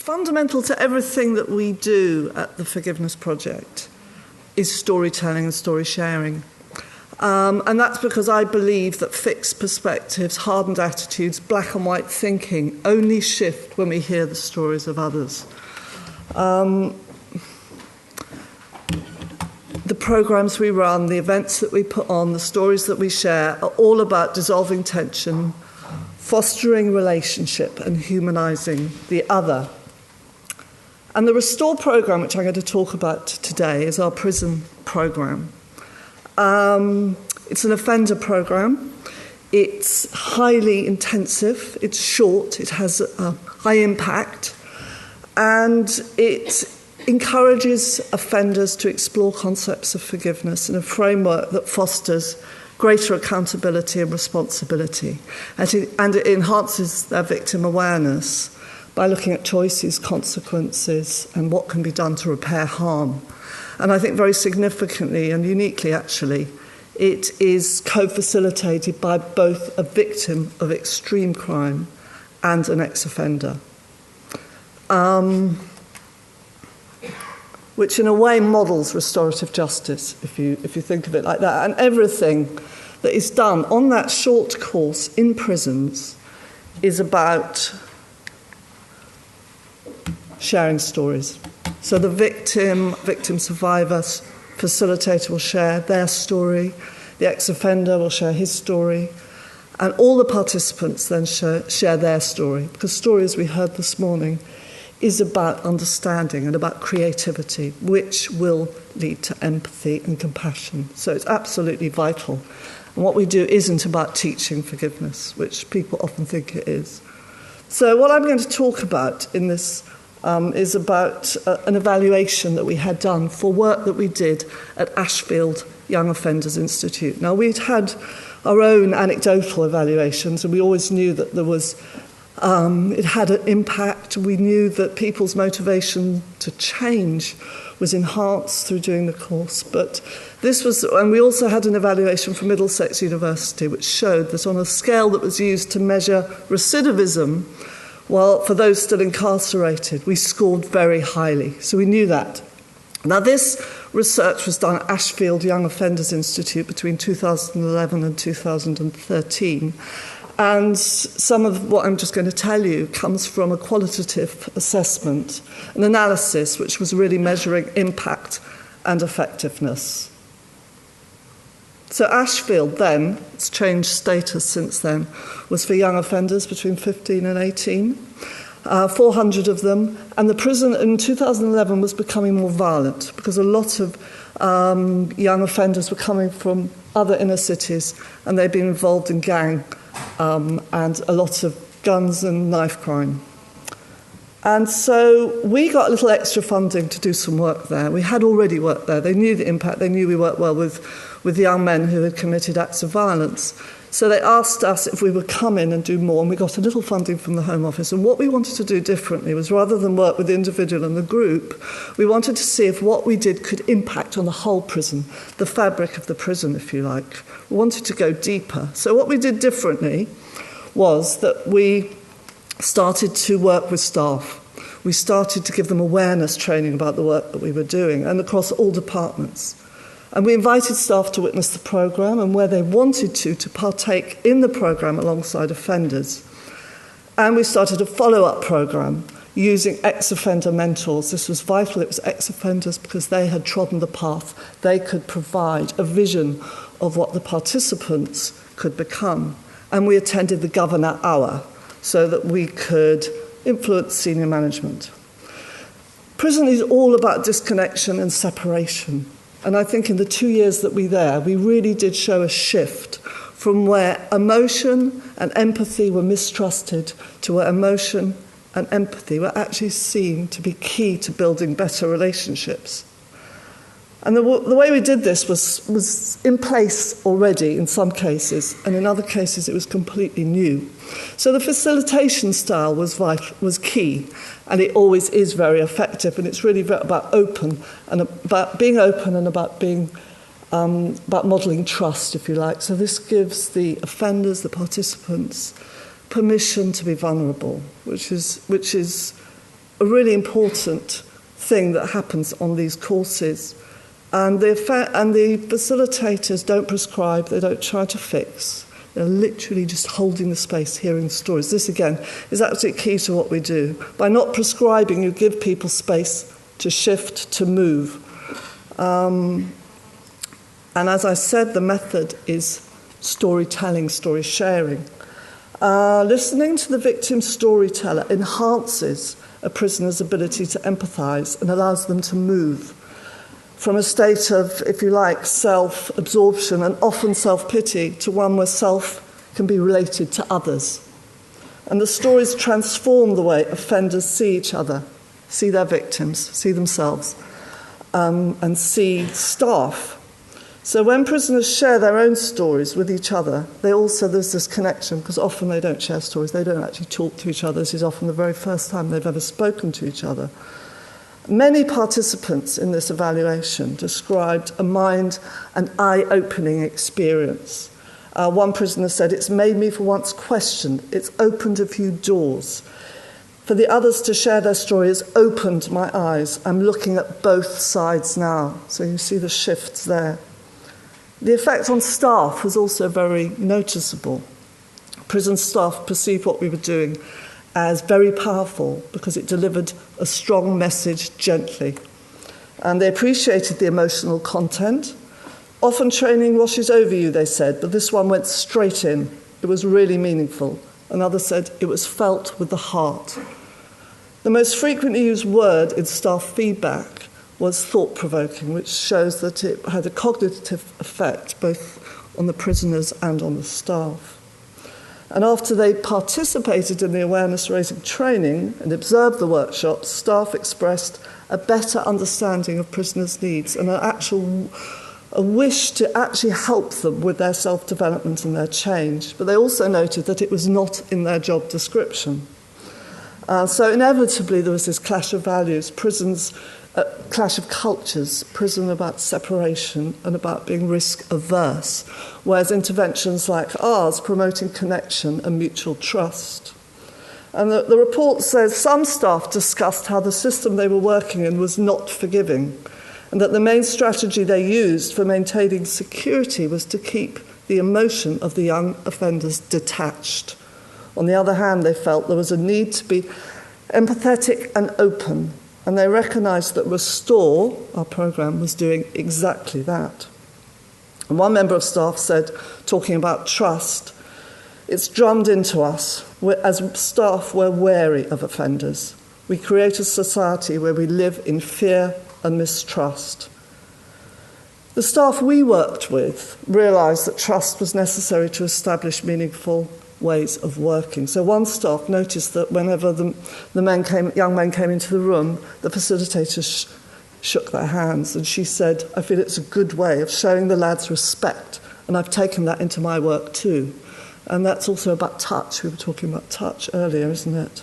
fundamental to everything that we do at the Forgiveness Project is storytelling and story sharing. And that's because I believe that fixed perspectives, hardened attitudes, black and white thinking only shift when we hear the stories of others. The programs we run, the events that we put on, the stories that we share are all about dissolving tension, fostering relationship and humanising the other. And the Restore programme, which I'm going to talk about today, is our prison programme. It's an offender programme. It's highly intensive. It's short. It has a high impact. And it encourages offenders to explore concepts of forgiveness in a framework that fosters greater accountability and responsibility. And it enhances their victim awareness by looking at choices, consequences, and what can be done to repair harm. And I think very significantly and uniquely, actually, it is co-facilitated by both a victim of extreme crime and an ex-offender, which in a way models restorative justice, if you think of it like that. And everything that is done on that short course in prisons is about sharing stories. So the victim survivor, facilitator will share their story, the ex-offender will share his story, and all the participants then share their story, because story, as we heard this morning, is about understanding and about creativity, which will lead to empathy and compassion. So it's absolutely vital. And what we do isn't about teaching forgiveness, which people often think it is. So what I'm going to talk about in this is about an evaluation that we had done for work that we did at Ashfield Young Offenders Institute. Now, we'd had our own anecdotal evaluations, and we always knew that there was it had an impact. We knew that people's motivation to change was enhanced through doing the course. But this was, and we also had an evaluation from Middlesex University, which showed that on a scale that was used to measure recidivism, well, for those still incarcerated, we scored very highly. So we knew that. Now, this research was done at Ashfield Young Offenders Institute between 2011 and 2013. And some of what I'm just going to tell you comes from a qualitative assessment, an analysis which was really measuring impact and effectiveness. So Ashfield then, it's changed status since then, was for young offenders between 15 and 18, 400 of them. And the prison in 2011 was becoming more violent because a lot of young offenders were coming from other inner cities, and they'd been involved in gang and a lot of guns and knife crime. And so we got a little extra funding to do some work there. We had already worked there. They knew the impact. They knew we worked well with young men who had committed acts of violence. So they asked us if we would come in and do more, and we got a little funding from the Home Office. And what we wanted to do differently was, rather than work with the individual and the group, we wanted to see if what we did could impact on the whole prison, the fabric of the prison, if you like. We wanted to go deeper. So what we did differently was that we started to work with staff. We started to give them awareness training about the work that we were doing, and across all departments. And we invited staff to witness the programme, and where they wanted to partake in the programme alongside offenders. And we started a follow-up programme using ex-offender mentors. This was vital. It was ex-offenders because they had trodden the path. They could provide a vision of what the participants could become. And we attended the Governor Hour so that we could influence senior management. Prison is all about disconnection and separation. And I think in the 2 years that we were there, we really did show a shift from where emotion and empathy were mistrusted to where emotion and empathy were actually seen to be key to building better relationships. And the way we did this was in place already in some cases, and in other cases it was completely new. So the facilitation style was key, and it always is very effective, and it's really about being open and about being about modelling trust, if you like. So this gives the offenders, the participants, permission to be vulnerable, which is a really important thing that happens on these courses. And the facilitators don't prescribe, they don't try to fix. They're literally just holding the space, hearing the stories. This, again, is absolutely key to what we do. By not prescribing, you give people space to shift, to move. And as I said, the method is storytelling, story sharing. Listening to the victim storyteller enhances a prisoner's ability to empathise and allows them to move from a state of, if you like, self-absorption and often self-pity to one where self can be related to others. And the stories transform the way offenders see each other, see their victims, see themselves, and see staff. So when prisoners share their own stories with each other, there's this connection, because often they don't share stories, they don't actually talk to each other. This is often the very first time they've ever spoken to each other. Many participants in this evaluation described a mind and eye-opening experience. One prisoner said, "It's made me for once question, it's opened a few doors. For the others to share their story has opened my eyes. I'm looking at both sides now." So you see the shifts there. The effect on staff was also very noticeable. Prison staff perceived what we were doing as very powerful because it delivered a strong message gently. And they appreciated the emotional content. Often training washes over you, they said, but this one went straight in. It was really meaningful. Another said it was felt with the heart. The most frequently used word in staff feedback was thought-provoking, which shows that it had a cognitive effect both on the prisoners and on the staff. And after they participated in the awareness-raising training and observed the workshops, staff expressed a better understanding of prisoners' needs and a wish to actually help them with their self-development and their change. But they also noted that it was not in their job description. So inevitably there was this clash of values, clash of cultures, prison about separation and about being risk-averse, whereas interventions like ours promoting connection and mutual trust. And the report says some staff discussed how the system they were working in was not forgiving, and that the main strategy they used for maintaining security was to keep the emotion of the young offenders detached. On the other hand, they felt there was a need to be empathetic and open, and they recognised that Restore, our programme, was doing exactly that. And one member of staff said, talking about trust, "It's drummed into us. As staff, we're wary of offenders. We create a society where we live in fear and mistrust." The staff we worked with realised that trust was necessary to establish meaningful ways of working. So one staff noticed that whenever the young men came into the room, the facilitators shook their hands, and she said, "I feel it's a good way of showing the lads respect, and I've taken that into my work too." And that's also about touch. We were talking about touch earlier, isn't it?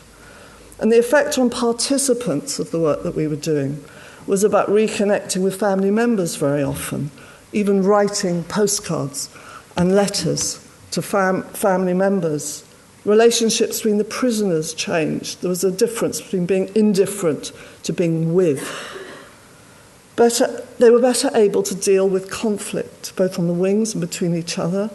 And the effect on participants of the work that we were doing was about reconnecting with family members very often, even writing postcards and letters to family members. Relationships between the prisoners changed. There was a difference between being indifferent to being with. They were better able to deal with conflict, both on the wings and between each other.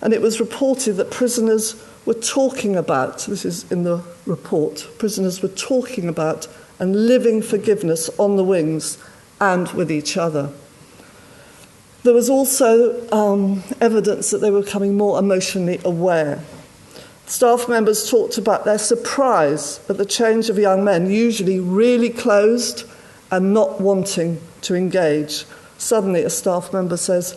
And it was reported that prisoners were talking about, this is in the report, prisoners were talking about and living forgiveness on the wings and with each other. There was also evidence that they were becoming more emotionally aware. Staff members talked about their surprise at the change of young men, usually really closed and not wanting to engage. Suddenly, a staff member says,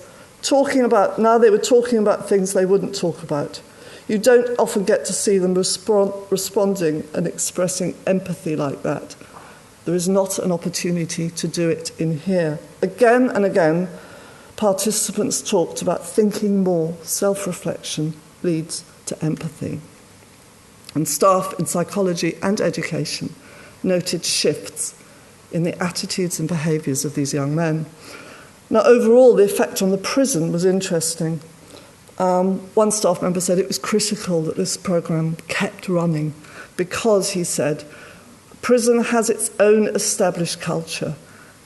now they were talking about things they wouldn't talk about. You don't often get to see them responding and expressing empathy like that. There is not an opportunity to do it in here. Again and again, participants talked about thinking more. Self-reflection leads to empathy. And staff in psychology and education noted shifts in the attitudes and behaviours of these young men. Now, overall, the effect on the prison was interesting. One staff member said it was critical that this programme kept running because, he said, Prison has its own established culture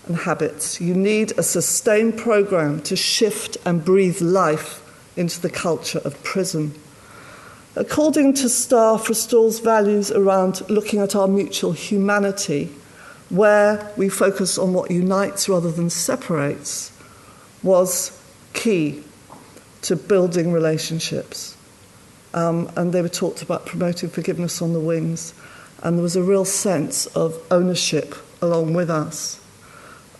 and habits. You need a sustained programme to shift and breathe life into the culture of prison. According to staff, Restore's values around looking at our mutual humanity, where we focus on what unites rather than separates, was key to building relationships. And they were talked about promoting forgiveness on the wings, and there was a real sense of ownership along with us.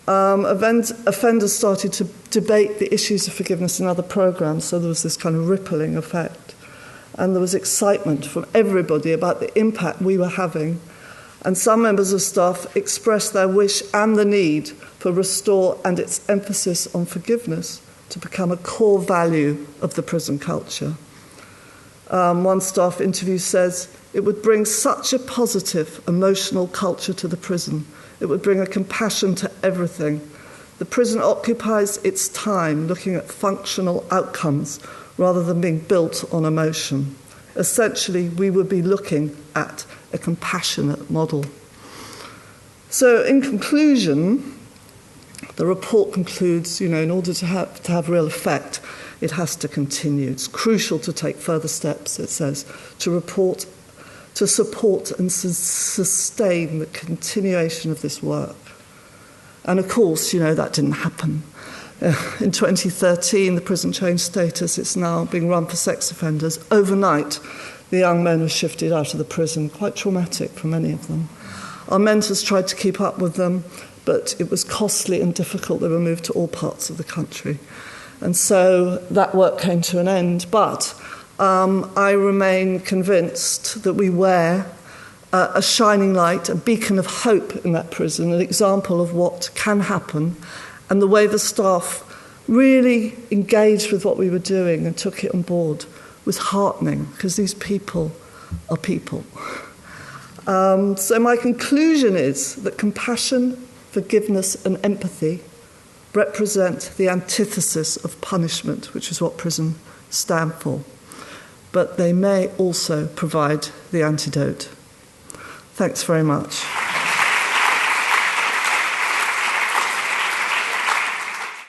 Offenders started to debate the issues of forgiveness in other programmes, so there was this kind of rippling effect. And there was excitement from everybody about the impact we were having. And some members of staff expressed their wish and the need for Restore and its emphasis on forgiveness to become a core value of the prison culture. One staff interview says, "It would bring such a positive emotional culture to the prison. It would bring a compassion to everything. The prison occupies its time looking at functional outcomes rather than being built on emotion. Essentially, we would be looking at a compassionate model." So in conclusion, the report concludes, in order to have real effect, it has to continue. It's crucial to take further steps, it says, to support and sustain the continuation of this work. And of course, that didn't happen. In 2013, the prison changed status. It's now being run for sex offenders. Overnight, the young men were shifted out of the prison, quite traumatic for many of them. Our mentors tried to keep up with them, but it was costly and difficult. They were moved to all parts of the country. And so that work came to an end. But I remain convinced that we wear a shining light, a beacon of hope in that prison, an example of what can happen, and the way the staff really engaged with what we were doing and took it on board was heartening, because these people are people. So my conclusion is that compassion, forgiveness and empathy represent the antithesis of punishment, which is what prison stand for. But they may also provide the antidote. Thanks very much.